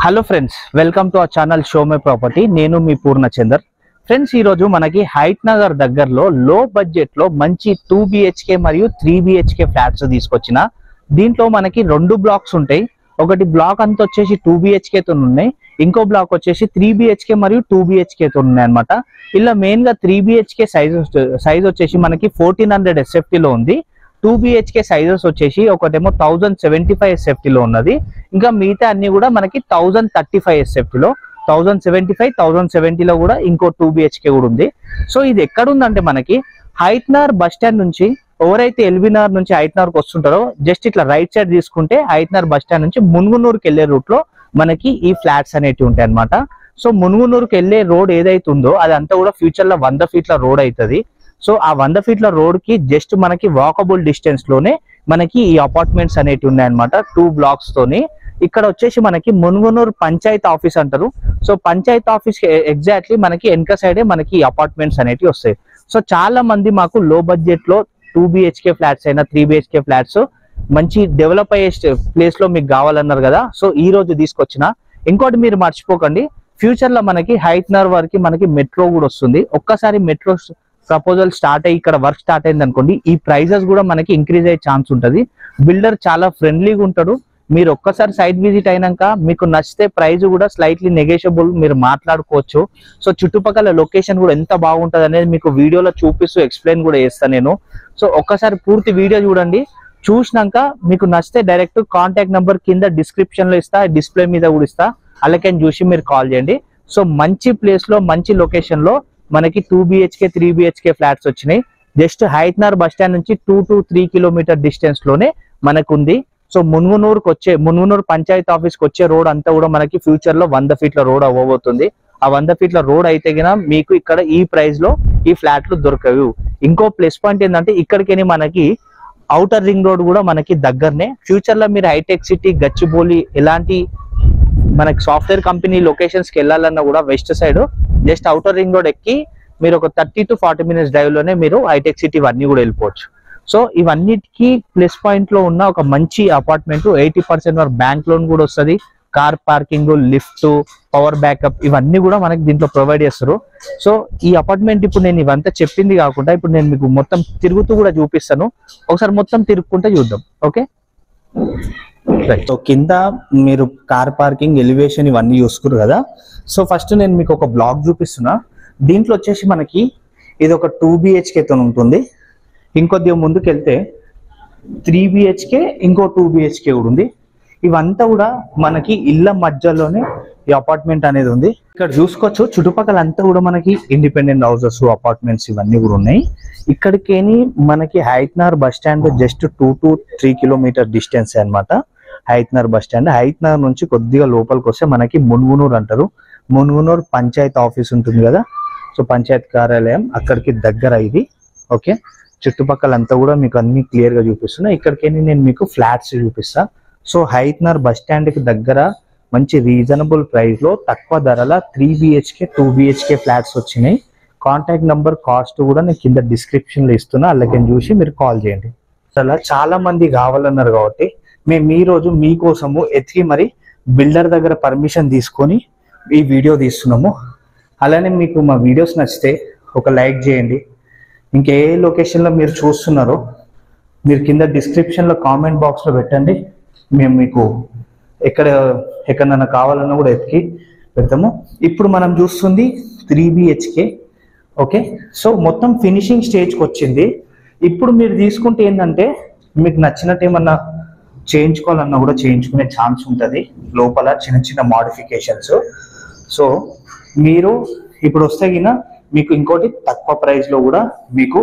Hello friends, welcome to our channel show my property. నేను మీ Purnachander. Friends, ఈ రోజు మనకి హైట్ నగర్ దగ్గరలో లో బడ్జెట్ లో మంచి 2 BHK మరియు 3 BHK ఫ్లాట్స్ తీసుకొచ్చిన. దీంట్లో మనకి 2 బ్లాక్స్ ఉంటాయి. ఒకటి బ్లాక్ అంతా వచ్చేసి 2 BHK తో ఉన్నాయి, ఇంకో బ్లాక్ వచ్చేసి 3 BHK మరియు 2 BHK తో ఉన్నాయి అనమాట. ఇలా మెయిన్ గా 3 BHK సైజ్ వచ్చేసి మనకి 1400 SFT లో ఉంది. 2 BHK సైజెస్ వచ్చేసి ఒకటేమో 1075 SFT లో ఉన్నది, ఇంకా మిగతా అన్ని కూడా మనకి 1035 SFT లో, 1075 1070 లో కూడా ఇంకో 2 BHK కూడా ఉంది. సో ఇది ఎక్కడ ఉందంటే మనకి హైట్ నగర్ బస్ స్టాండ్ నుంచి ఎవరైతే ఎల్బీ నగర్ నుంచి హైట్ నగర్కి వస్తుంటారో జస్ట్ ఇట్లా రైట్ సైడ్ తీసుకుంటే హైట్ నగర్ బస్ స్టాండ్ నుంచి మున్గునూరుకి వెళ్ళే రూట్ లో మనకి ఈ ఫ్లాట్స్ అనేటివి ఉంటాయి అనమాట. సో మున్గునూరుకి వెళ్ళే రోడ్ ఏదైతే ఉందో అదంతా కూడా ఫ్యూచర్ లో 100 ఫీట్ల రోడ్ అవుతుంది. సో ఆ 100 ఫీట్ల రోడ్ కి జస్ట్ మనకి వాకబుల్ డిస్టెన్స్ లోనే మనకి ఈ అపార్ట్మెంట్స్ అనేటివి ఉన్నాయన్నమాట, 2 బ్లాక్స్ తోని. ఇక్కడ వచ్చేసి మనకి మున్గునూరు పంచాయత్ ఆఫీస్ అంటారు. సో పంచాయత్ ఆఫీస్ ఎగ్జాక్ట్లీ మనకి వెనక సైడే మనకి అపార్ట్మెంట్స్ అనేటివి వస్తాయి. సో చాలా మంది మాకు లో బడ్జెట్ లో 2 BHK ఫ్లాట్స్ అయినా 3 BHK ఫ్లాట్స్ మంచి డెవలప్ అయ్యే ప్లేస్ లో మీకు కావాలన్నారు కదా. సో ఈ రోజు తీసుకొచ్చిన. ఇంకోటి మీరు మర్చిపోకండి, ఫ్యూచర్ లో మనకి హైట్ నగర్ వరకు మనకి మెట్రో కూడా వస్తుంది. ఒక్కసారి మెట్రో ప్రపోజల్ స్టార్ట్ అయ్యి ఇక్కడ వర్క్ స్టార్ట్ అయింది అనుకోండి, ఈ ప్రైజెస్ కూడా మనకి ఇంక్రీజ్ అయ్యే ఛాన్స్ ఉంటుంది. బిల్డర్ చాలా ఫ్రెండ్లీగా ఉంటాడు. మీరు ఒక్కసారి సైట్ విజిట్ అయినాక మీకు నచ్చితే ప్రైస్ కూడా స్లైట్లీ నెగోషియబుల్ మీరు మాట్లాడుకోవచ్చు. సో చుట్టుపక్కల లొకేషన్ కూడా ఎంత బాగుంటుంది అనేది మీకు వీడియోలో చూపిస్తూ ఎక్స్ప్లెయిన్ కూడా చేస్తాను నేను. సో ఒక్కసారి పూర్తి వీడియో చూడండి. చూసినాక మీకు నచ్చితే డైరెక్ట్ కాంటాక్ట్ నెంబర్ కింద డిస్క్రిప్షన్ లో ఇస్తా, డిస్ప్లే మీద కూడా ఇస్తా, అలాగే చూసి మీరు కాల్ చేయండి. సో మంచి ప్లేస్ లో మంచి లొకేషన్ లో మనకి 2 BHK 3 BHK ఫ్లాట్స్ వచ్చినాయి. Just height Nagar bus stand నుంచి 2 to 3 కిలోమీటర్ డిస్టెన్స్ లోనే మనకు ఉంది. సో మున్గునూరు పంచాయత్ ఆఫీస్ కి వచ్చే రోడ్ అంతా కూడా మనకి ఫ్యూచర్ లో 100 ఫీట్ల రోడ్ అవ్వబోతుంది. ఆ 100 ఫీట్ల రోడ్ అయితే గినా మీకు ఇక్కడ ఈ ప్రైస్ లో ఈ ఫ్లాట్లు దొరకవు. ఇంకో ప్లస్ పాయింట్ ఏంటంటే ఇక్కడికి మనకి ఔటర్ రింగ్ రోడ్ కూడా మనకి దగ్గరనే. ఫ్యూచర్ లో మీరు హైటెక్ సిటీ, గచ్చిబౌలి ఇలాంటి మనకి సాఫ్ట్వేర్ కంపెనీ లొకేషన్స్ కి వెళ్ళాలన్నా కూడా west side just outer ring road ఎక్కి మీరు ఒక 30 to 40 మినిట్స్ డ్రైవ్ లోనే మీరు హైటెక్ సిటీ ఇవన్నీ కూడా వెళ్ళిపోవచ్చు. సో ఇవన్నిటికీ ప్లస్ పాయింట్ లో ఉన్న ఒక మంచి అపార్ట్మెంట్. 80% వరకు బ్యాంక్ లోన్ కూడా వస్తుంది. Car parking, lift, power backup ఇవన్నీ కూడా మనకి దీంట్లో ప్రొవైడ్ చేస్తారు. సో ఈ అపార్ట్మెంట్ ఇప్పుడు నేను ఇవంతా చెప్పింది కాకుండా ఇప్పుడు నేను మీకు మొత్తం తిరుగుతూ కూడా చూపిస్తాను. ఒకసారి మొత్తం తిరుగుకుంటే చూద్దాం. ఓకే, సో కింద మీరు కార్ పార్కింగ్, ఎలివేషన్ ఇవన్నీ చూసుకున్నారు కదా. సో ఫస్ట్ నేను మీకు ఒక బ్లాక్ చూపిస్తున్నా. దీంట్లో వచ్చేసి మనకి ఇది ఒక 2 BHK తో ఉంటుంది. ఇంకొద్దిగా ముందుకు వెళ్తే 3 BHK, ఇంకో 2 BHK కూడా ఉంది. ఇవంతా కూడా మనకి ఇళ్ళ మధ్యలోనే ఈ అపార్ట్మెంట్ అనేది ఉంది. ఇక్కడ చూసుకోవచ్చు చుట్టుపక్కల అంతా కూడా మనకి ఇండిపెండెంట్ హౌసెస్, అపార్ట్మెంట్స్ ఇవన్నీ కూడా ఉన్నాయి. ఇక్కడికేని మనకి Hayathnagar bus stand just 2 to 3 kilometre distance అనమాట. Hayathnagar bus stand, Hayathnagar నుంచి కొద్దిగా లోపలికి వస్తే మనకి మున్గునూరు అంటారు. మున్గునూరు పంచాయత్ ఆఫీస్ ఉంటుంది కదా, సో పంచాయత్ కార్యాలయం అక్కడికి దగ్గర ఇది. ఓకే, చుట్టుపక్కల అంతా కూడా మీకు అన్ని క్లియర్ గా చూపిస్తున్నా. ఇక్కడికి నేను మీకు ఫ్లాట్స్ చూపిస్తా. So height Nagar bus stand కి దగ్గర మంచి రీజనబుల్ ప్రైస్ లో తక్కువ ధరల 3 BHK 2 BHK ఫ్లాట్స్ వచ్చినాయి. కాంటాక్ట్ నంబర్, కాస్ట్ కూడా నేను కింద డిస్క్రిప్షన్ లో ఇస్తున్నా, అలాగే చూసి మీరు కాల్ చేయండి. అలా చాలా మంది కావాలన్నారు కాబట్టి మేము ఈ రోజు మీకోసము ఎతికి మరి బిల్డర్ దగ్గర పర్మిషన్ తీసుకొని ఈ వీడియో తీస్తున్నాము. అలానే మీకు మా వీడియోస్ నచ్చితే ఒక లైక్ చేయండి. ఇంకే లొకేషన్లో మీరు చూస్తున్నారో మీరు కింద డిస్క్రిప్షన్లో కామెంట్ బాక్స్లో పెట్టండి. మేము మీకు ఎక్కడన్నా కావాలన్నా కూడా ఎతికి పెడతాము. ఇప్పుడు మనం చూస్తుంది 3 BHK. ఓకే, సో మొత్తం ఫినిషింగ్ స్టేజ్కి వచ్చింది. ఇప్పుడు మీరు తీసుకుంటే ఏంటంటే మీకు నచ్చినట్టు ఏమన్నా చేయించుకోవాలన్నా కూడా చేయించుకునే ఛాన్స్ ఉంటుంది. లోపల చిన్న చిన్న మోడిఫికేషన్స్. సో మీరు ఇప్పుడు వస్తే గిన మీకు ఇంకోటి తక్కువ ప్రైస్ లో కూడా మీకు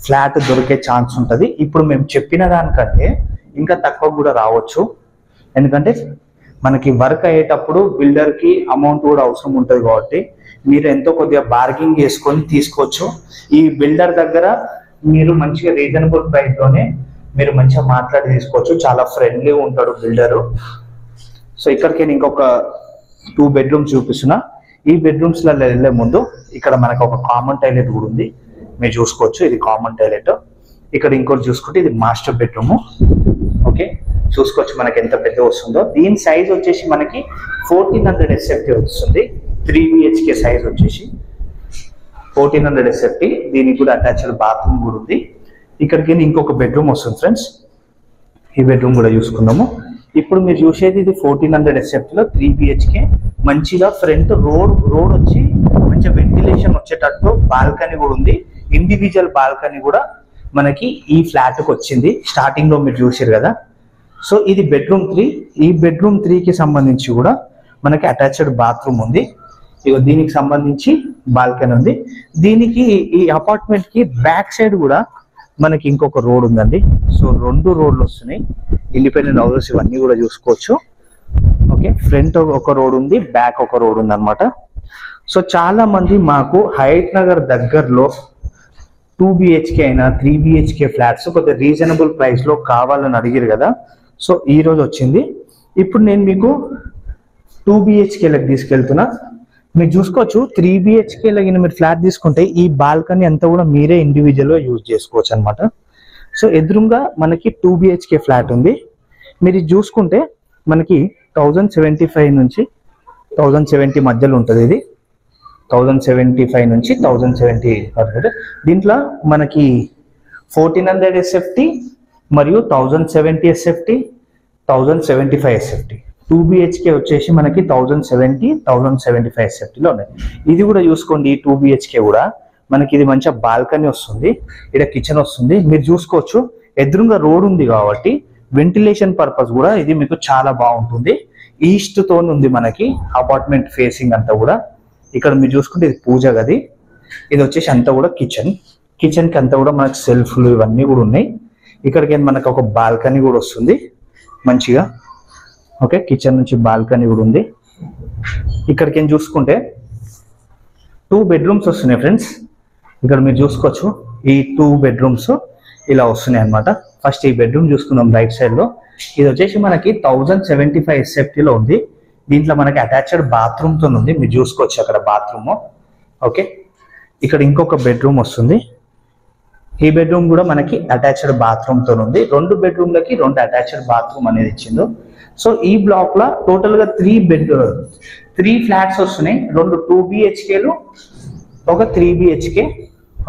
ఫ్లాట్ దొరికే ఛాన్స్ ఉంటుంది. ఇప్పుడు మేము చెప్పిన దానికంటే ఇంకా తక్కువ కూడా రావచ్చు. ఎందుకంటే మనకి వర్క్ అయ్యేటప్పుడు బిల్డర్ కి అమౌంట్ కూడా అవసరం ఉంటుంది కాబట్టి మీరు ఎంతో కొద్దిగా బార్గింగ్ చేసుకొని తీసుకోవచ్చు. ఈ బిల్డర్ దగ్గర మీరు మంచిగా రీజనబుల్ ప్రైస్ లోనే మీరు మంచిగా మాట్లాడి తీసుకోవచ్చు. చాలా ఫ్రెండ్లీ ఉంటాడు బిల్డరు. సో ఇక్కడికి నేను ఇంకొక 2 బెడ్రూమ్స్ చూపిస్తున్నా. ఈ బెడ్రూమ్స్ లలో వెళ్ళే ముందు ఇక్కడ మనకు ఒక కామన్ టాయిలెట్ కూడా ఉంది, మీరు చూసుకోవచ్చు. ఇది కామన్ టాయిలెట్. ఇక్కడ ఇంకోటి చూసుకుంటే ఇది మాస్టర్ బెడ్రూమ్. ఓకే, చూసుకోవచ్చు మనకి ఎంత పెద్ద వస్తుందో. దీని సైజ్ వచ్చేసి మనకి 1400 SFT వస్తుంది. 3 BHK సైజ్ వచ్చేసి 1400 SFT. దీనికి కూడా అటాచ్డ్ బాత్రూమ్ కూడా ఉంది. ఇక్కడికి ఇంకొక బెడ్రూమ్ వస్తుంది ఫ్రెండ్స్. ఈ బెడ్రూమ్ కూడా చూసుకుందాము. ఇప్పుడు మీరు చూసేది ఇది 1400 SFT లో 3 BHK. మంచిగా ఫ్రంట్ రోడ్ వచ్చి మంచిగా వెంటిలేషన్ వచ్చేటట్టు బాల్కనీ కూడా ఉంది. ఇండివిజువల్ బాల్కనీ కూడా మనకి ఈ ఫ్లాట్ కి వచ్చింది. స్టార్టింగ్ లో మీరు చూసారు కదా. సో ఇది బెడ్రూమ్ 3. ఈ బెడ్రూమ్ 3 కి సంబంధించి కూడా మనకి అటాచ్డ్ బాత్రూమ్ ఉంది. ఇక దీనికి సంబంధించి బాల్కనీ ఉంది. దీనికి ఈ అపార్ట్మెంట్ కి బ్యాక్ సైడ్ కూడా మనకి ఇంకొక రోడ్ ఉందండి. సో 2 రోడ్లు వస్తున్నాయి. ఇండిపెండెంట్ హౌసెస్ ఇవన్నీ కూడా చూసుకోవచ్చు. ఓకే, ఫ్రంట్ ఒక రోడ్ ఉంది, బ్యాక్ ఒక రోడ్ ఉంది అనమాట. సో చాలా మంది మాకు హయత్ నగర్ దగ్గరలో 2 BHK అయినా 3 BHK ఫ్లాట్స్ కొద్దిగా రీజనబుల్ ప్రైస్ లో కావాలని అడిగారు కదా. సో ఈ రోజు వచ్చింది. ఇప్పుడు నేను మీకు 2 BHK లకు తీసుకెళ్తున్నా. మీరు చూసుకోవచ్చు 3 BHK లగిన మీరు ఫ్లాట్ తీసుకుంటే ఈ బాల్కనీ అంతా కూడా మీరే ఇండివిజువల్ గా యూజ్ చేసుకోవచ్చు అనమాట. సో ఎదురుగా మనకి 2 BHK ఫ్లాట్ ఉంది. మీరు చూసుకుంటే మనకి 1075 నుంచి 1070 మధ్యలో ఉంటుంది. ఇది 1075 నుంచి 1070 పడుతుంది. దీంట్లో మనకి 1400 SFT మరియు 1070 SFT, 1075 SFT. 2 BHK వచ్చేసి మనకి 1070, 1075 SFT లో ఉన్నాయి. ఇది కూడా చూసుకోండి. ఈ 2 BHK కూడా మనకి ఇది మంచిగా బాల్కనీ వస్తుంది. ఇక్కడ కిచెన్ వస్తుంది. మీరు చూసుకోవచ్చు ఎదురుగా రోడ్ ఉంది కాబట్టి వెంటిలేషన్ పర్పస్ కూడా ఇది మీకు చాలా బాగుంటుంది. ఈస్ట్ తో ఉంది మనకి అపార్ట్మెంట్ ఫేసింగ్ అంతా కూడా. ఇక్కడ మీరు చూసుకుంటే ఇది పూజ గది. ఇది వచ్చేసి అంతా కూడా కిచెన్ కి అంతా కూడా మనకి సెల్ఫ్లు ఇవన్నీ కూడా ఉన్నాయి. ఇక్కడికి మనకు ఒక బాల్కనీ కూడా వస్తుంది మంచిగా. ఓకే, కిచెన్ నుంచి బాల్కనీ కూడా ఉంది. ఇక్కడికి చూసుకుంటే 2 బెడ్రూమ్స్ వస్తున్నాయి ఫ్రెండ్స్. ఇక్కడ మీరు చూసుకోవచ్చు ఈ 2 బెడ్రూమ్స్ ఇలా వస్తున్నాయి అనమాట. ఫస్ట్ ఈ బెడ్రూమ్ చూసుకుందాం రైట్ సైడ్ లో. ఇది వచ్చేసి మనకి 1075 SFT లో ఉంది. దీంట్లో మనకి అటాచ్డ్ బాత్రూమ్ తో ఉంది. మీరు చూసుకోవచ్చు అక్కడ బాత్రూమ్. ఓకే, ఇక్కడ ఇంకొక బెడ్రూమ్ వస్తుంది. ఈ బెడ్రూమ్ కూడా మనకి అటాచ్డ్ బాత్రూమ్ తో ఉంది. 2 బెడ్రూమ్లకి 2 అటాచ్డ్ బాత్రూమ్ అనేది ఇచ్చిండు. సో ఈ బ్లాక్ లో టోటల్ గా 3 ఫ్లాట్స్ వస్తున్నాయి. 2 2 BHKలు, ఒక 3 BHK.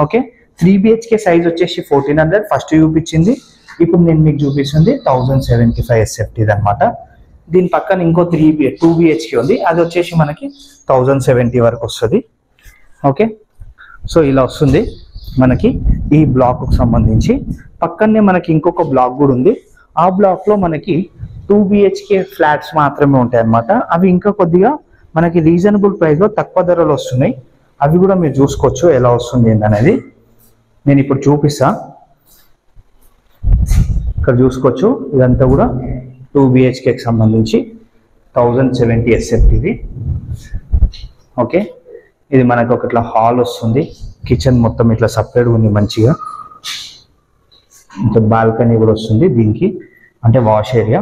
ఓకే, 3 BHK సైజ్ వచ్చేసి 1400 ఫస్ట్ చూపించింది. ఇప్పుడు నేను మీకు చూపిస్తుంది 1075 SFT అనమాట. దీని పక్కన ఇంకో 2 BHK ఉంది. అది వచ్చేసి మనకి 1070 వరకు వస్తుంది. ఓకే, సో ఇలా వస్తుంది మనకి ఈ బ్లాక్ కు సంబంధించి. పక్కనే మనకి ఇంకొక బ్లాక్ కూడా ఉంది. ఆ బ్లాక్ లో మనకి 2 BHK ఫ్లాట్స్ మాత్రమే ఉంటాయి అన్నమాట. అవి ఇంకా కొద్దిగా మనకి రీజనబుల్ ప్రైస్ లో తక్కువ ధరలు వస్తున్నాయి. అవి కూడా మీరు చూసుకోవచ్చు ఎలా వస్తుంది అనేది. నేను ఇప్పుడు చూపిస్తా. ఇక్కడ చూసుకోవచ్చు ఇదంతా కూడా 2 BHKకి సంబంధించి 1070 SFT ఇది. ఓకే, ఇది మనకు ఒక ఇట్లా హాల్ వస్తుంది. కిచెన్ మొత్తం ఇట్లా సపరేట్ ఉంది మంచిగా. ఇంకా బాల్కనీ కూడా వస్తుంది దీనికి, అంటే వాష్ ఏరియా.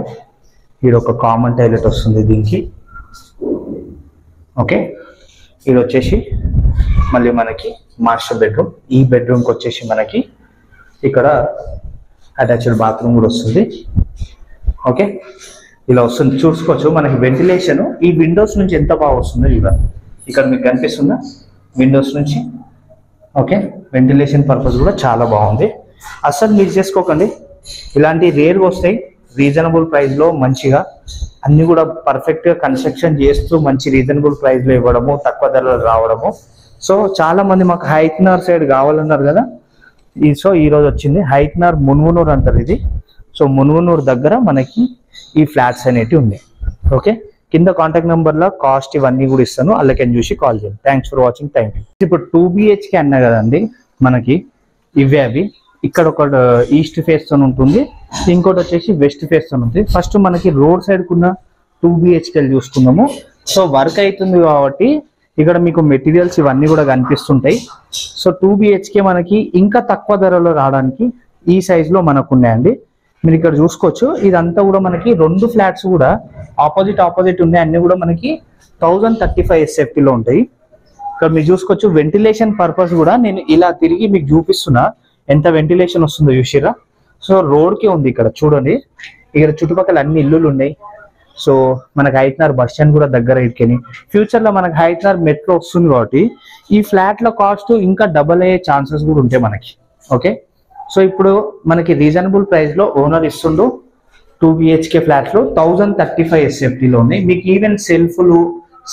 ఇది ఒక కామన్ టాయిలెట్ వస్తుంది దీనికి. ఓకే, ఇది వచ్చేసి మళ్ళీ మనకి మాస్టర్ బెడ్రూమ్. ఈ బెడ్రూమ్కి వచ్చేసి మనకి ఇక్కడ అటాచ్డ్ బాత్రూమ్ కూడా వస్తుంది. ఓకే, ఇలా వస్తుంది. చూసుకోవచ్చు మనకి వెంటిలేషన్ ఈ విండోస్ నుంచి ఎంత బాగా వస్తుందో చూడండి. ఇక్కడ మీకు కనిపిస్తుందా విండోస్ నుంచి. ఓకే, వెంటిలేషన్ పర్పస్ కూడా చాలా బాగుంది. అస్సలు మీరు చేసుకోకండి, ఇలాంటి రేర్ వస్తాయి రీజనబుల్ ప్రైస్ లో మంచిగా. అన్ని కూడా పర్ఫెక్ట్ గా కన్స్ట్రక్షన్ చేస్తూ మంచి రీజనబుల్ ప్రైస్ లో ఇవ్వడము, తక్కువ ధరలో రావడము. సో చాలా మంది మాకు హయత్ నగర్ సైడ్ కావాలన్నారు కదా. సో ఈ రోజు వచ్చింది. హయత్ నగర్ మున్మునూర్ అంటారు ఇది. సో మున్మునూర్ దగ్గర మనకి ఈ ఫ్లాట్స్ అనేటివి ఉన్నాయి. ఓకే, కింద కాంటాక్ట్ నెంబర్ లో కాస్ట్ ఇవన్నీ కూడా ఇస్తాను, అల్లకని చూసి కాల్ చేయండి. Thanks for watching. Thank you. ఇప్పుడు 2 BHK అన్నా కదండి మనకి ఇవే అవి. ఇక్కడ ఒక ఈస్ట్ ఫేస్ తో ఉంటుంది, ఇంకోటి వచ్చేసి వెస్ట్ ఫేస్ తో ఉంటుంది. ఫస్ట్ మనకి రోడ్ సైడ్ కున్న 2 BHKలు చూసుకుందాము. సో వర్క్ అవుతుంది కాబట్టి ఇక్కడ మీకు మెటీరియల్స్ ఇవన్నీ కూడా కనిపిస్తుంటాయి. సో 2 BHK మనకి ఇంకా తక్కువ ధరలో రావడానికి ఈ సైజ్ లో మనకు ఉన్నాయండి. మీరు ఇక్కడ చూసుకోవచ్చు ఇదంతా కూడా మనకి 2 ఫ్లాట్స్ కూడా ఆపోజిట్ ఉన్నాయి. అన్ని కూడా మనకి 1035 SFT లో ఉంటాయి. ఇక్కడ మీరు చూసుకోవచ్చు వెంటిలేషన్ పర్పస్ కూడా నేను ఇలా తిరిగి మీకు చూపిస్తున్నా ఎంత వెంటిలేషన్ వస్తుందో చూసిరా. సో రోడ్ కి ఉంది ఇక్కడ చూడండి, ఇక్కడ చుట్టుపక్కల అన్ని ఇల్లులు ఉన్నాయి. సో మనకి హైట్నగర్ బస్ స్టాండ్ కూడా దగ్గర ఇటుకని. ఫ్యూచర్ లో మనకి హైట్నగర్ మెట్రో వస్తుంది కాబట్టి ఈ ఫ్లాట్ల కాస్ట్ ఇంకా డబల్ అయ్యే ఛాన్సెస్ కూడా ఉంటాయి మనకి. ఓకే, సో ఇప్పుడు మనకి రీజనబుల్ ప్రైస్ లో ఓనర్ ఇస్తుండు 2 BHK ఫ్లాట్లు 1035 SFTలో ఉన్నాయి. మీకు ఈవెన్ సెల్ఫ్లు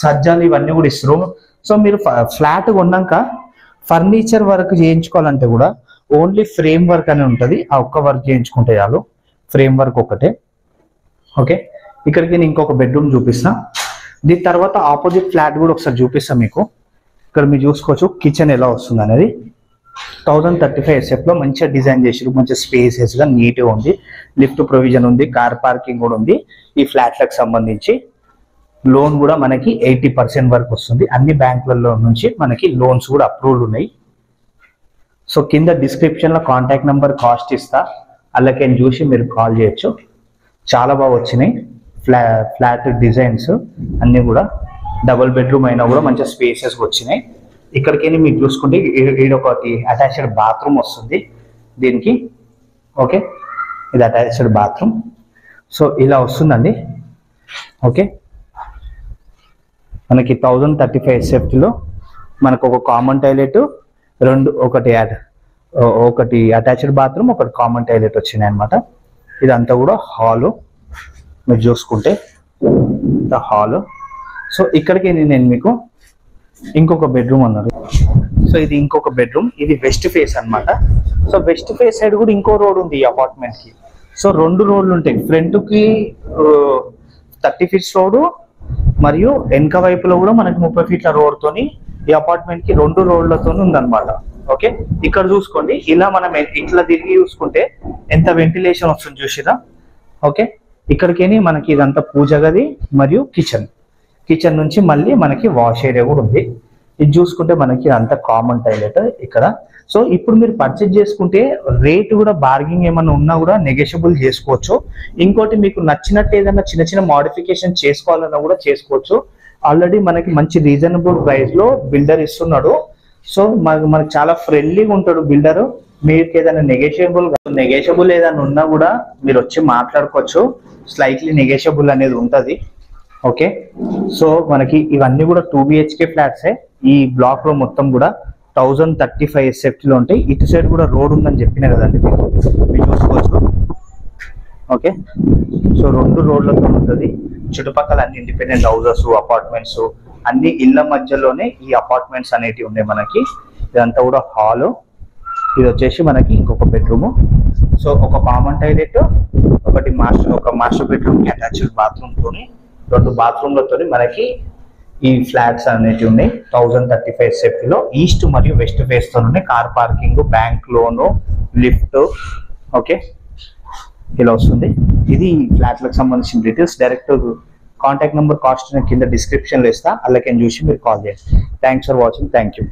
సజ్జాలు ఇవన్నీ కూడా ఇస్తారు. సో మీరు ఫ్లాట్ కొన్నాక ఫర్నిచర్ వర్క్ చేయించుకోవాలంటే కూడా ఓన్లీ ఫ్రేమ్ వర్క్ అని ఉంటుంది. ఆ ఒక్క వర్క్ చేయించుకుంటే చాలు, ఫ్రేమ్ వర్క్ ఒకటే. ఓకే, ఇక్కడికి నేను ఇంకొక బెడ్రూమ్ చూపిస్తా. దీని తర్వాత ఆపోజిట్ ఫ్లాట్ కూడా ఒకసారి చూపిస్తా మీకు. ఇక్కడ మీరు చూసుకోవచ్చు కిచెన్ ఎలా వస్తుంది అనేది. 1035 SFలో మంచిగా డిజైన్ చేసారు, మంచిగా స్పేసెస్ గా నీట్ గా ఉంది. లిఫ్ట్ ప్రొవిజన్ ఉంది, కార్ పార్కింగ్ కూడా ఉంది. ఈ ఫ్లాట్లకు సంబంధించి లోన్ కూడా మనకి 80% వరకు వస్తుంది. అన్ని బ్యాంకులలో నుంచి మనకి లోన్స్ కూడా అప్రూవ్డ్ ఉన్నాయి. సో కింద డిస్క్రిప్షన్ లో కాంటాక్ట్ నెంబర్ కాస్ట్ ఇస్తా, అలాగే చూసి మీరు కాల్ చేయొచ్చు. చాలా బాగా వచ్చినాయి ఫ్లాట్ డిజైన్స్ అన్ని కూడా. డబుల్ బెడ్రూమ్ అయినా కూడా మంచిగా స్పేసెస్ వచ్చినాయి. ఇక్కడికి మీరు చూసుకుంటే ఒకటి అటాచ్డ్ బాత్రూమ్ వస్తుంది దీనికి. ఓకే, ఇది అటాచ్డ్ బాత్రూమ్. సో ఇలా వస్తుందండి. ఓకే, మనకి 1035 SFTలో మనకు ఒక కామన్ టాయిలెట్, ఒకటి అటాచ్డ్ బాత్రూమ్, ఒకటి కామన్ టాయిలెట్ వచ్చినాయి అనమాట. ఇదంతా కూడా హాలు మీరు చూసుకుంటే హాలు. సో ఇక్కడికి నేను మీకు ఇంకొక బెడ్రూమ్ అన్నారు. సో ఇది ఇంకొక బెడ్రూమ్, ఇది వెస్ట్ ఫేస్ అన్నమాట. సో వెస్ట్ ఫేస్ సైడ్ కూడా ఇంకో రోడ్ ఉంది ఈ అపార్ట్మెంట్ కి. సో 2 రోడ్లు ఉంటాయి, ఫ్రంట్ కి 30 feet రోడ్ మరియు వెనక వైపులో కూడా మనకి 30 feet రోడ్ తోని ఈ అపార్ట్మెంట్ కి 2 రోడ్లతో ఉందన్నమాట. ఓకే, ఇక్కడ చూసుకోండి, ఇలా మనం ఇట్లా తిరిగి చూసుకుంటే ఎంత వెంటిలేషన్ వస్తుంది చూసిరా. ఓకే, ఇక్కడికి మనకి ఇదంతా పూజ గది మరియు కిచెన్ నుంచి మళ్ళీ మనకి వాష్ ఏరియా కూడా ఉంది. ఇది చూసుకుంటే మనకి అంత కామన్ టాయిలెట్ ఇక్కడ. సో ఇప్పుడు మీరు పర్చేజ్ చేసుకుంటే రేట్ కూడా బార్గింగ్ ఏమన్నా ఉన్నా కూడా నెగోషియబుల్ చేసుకోవచ్చు. ఇంకోటి మీకు నచ్చినట్టు ఏదైనా చిన్న చిన్న మోడిఫికేషన్ చేసుకోవాలన్నా కూడా చేసుకోవచ్చు. ఆల్రెడీ మనకి మంచి రీజనబుల్ ప్రైస్ లో బిల్డర్ ఇస్తున్నాడు. సో మనకి చాలా ఫ్రెండ్లీగా ఉంటాడు బిల్డర్. మీకు ఏదైనా నెగోషియబుల్ ఏదైనా ఉన్నా కూడా మీరు వచ్చి మాట్లాడుకోవచ్చు. స్లైట్లీ నెగోషియబుల్ అనేది ఉంటుంది. ఓకే, సో మనకి ఇవన్నీ కూడా 2 BHK ఫ్లాట్సే. ఈ బ్లాక్ లో మొత్తం కూడా 1035 SFTలో ఉంటాయి. ఇటు సైడ్ కూడా రోడ్ ఉందని చెప్పినా కదండి మీరు చూసుకోవచ్చు. ఓకే, సో 2 రోడ్లతో ఉంటుంది. చుట్టుపక్కల అన్ని ఇండిపెండెంట్ హౌసెస్, అపార్ట్మెంట్స్, అన్ని ఇళ్ల మధ్యలోనే ఈ అపార్ట్మెంట్స్ అనేటివి ఉన్నాయి మనకి. ఇదంతా కూడా హాలు. ఇది వచ్చేసి మనకి ఇంకొక బెడ్రూమ్. సో ఒక కామన్ టాయిలెట్, ఒక మాస్టర్ బెడ్రూమ్, అటాచ్డ్ బాత్రూమ్ తోని 2 బాత్రూమ్లతో మనకి ఈ ఫ్లాట్స్ అనేటివి ఉన్నాయి 1035 SFTలో. ఈస్ట్ మరియు వెస్ట్ ఫేస్ తో ఉన్నాయి. Car parking, bank loan, lift. Okay, ఇలా వస్తుంది. ఇది ఫ్లాట్లకు సంబంధించిన details. Direct contact number cost కింద డిస్క్రిప్షన్ లో ఇస్తా, అలాగే చూసి మీరు కాల్ చేయండి. Thanks for watching. Thank you.